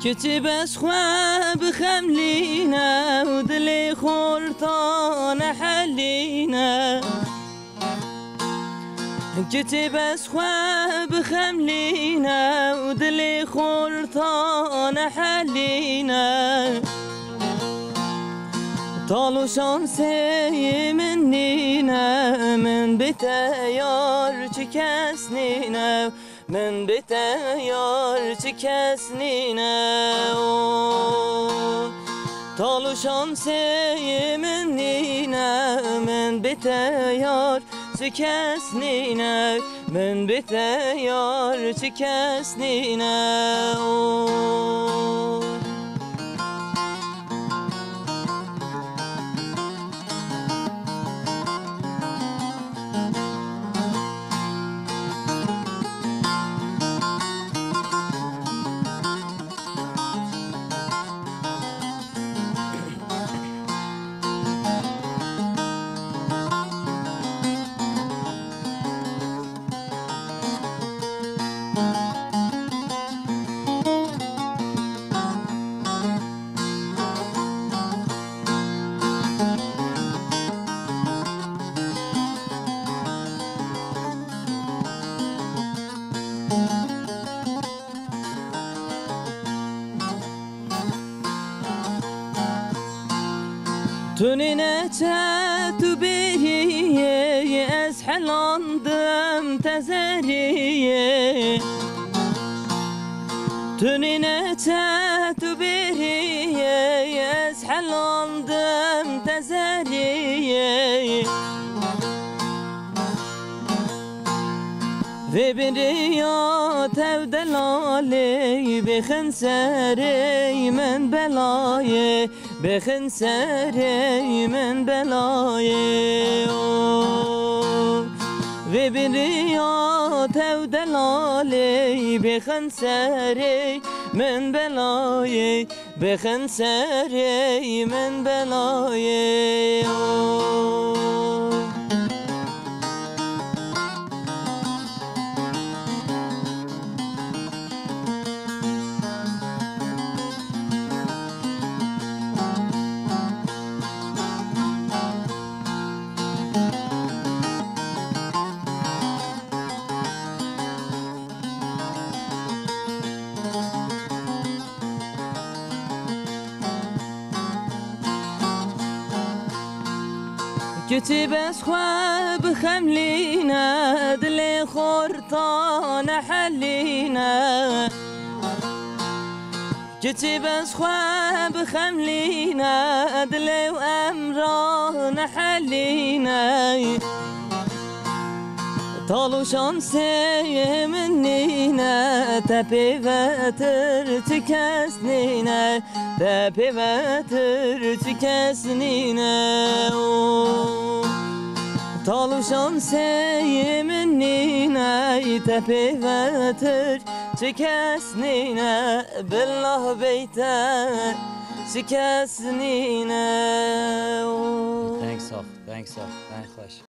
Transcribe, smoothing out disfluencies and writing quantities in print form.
كتب أسخواب خملينا ودلي خلطان حلينا كتب أسخواب خملينا ودلي خلطان حلينا طالو شانسي منينا من بتيار چكسنينا من بتيار چكسنينا طالو شانسي منينا من بتيار چكسنينا من بتيار چكسنينا تونينا تاتو بيه أزحل عندم تزاريه تونينا تاتو بيه أزحل عندم تزاريه في بريات ودلالي بخنساري من بلاي بخنساري من بلاي في بريات ودلالي بخنساري من بلاي بخنساري من بلاي كتب أسخواب خملينا دلي خرطان حلينا كتب أسخواب خملينا دلي وأمران حلينا طالو شانسي منينا تبي واتر تكسنينا تبي واتر تكسنينا طالو شانسي منينا تبي واتر تكسنينا بالله بيتا تكسنينا Thanks, Thanks, خوش.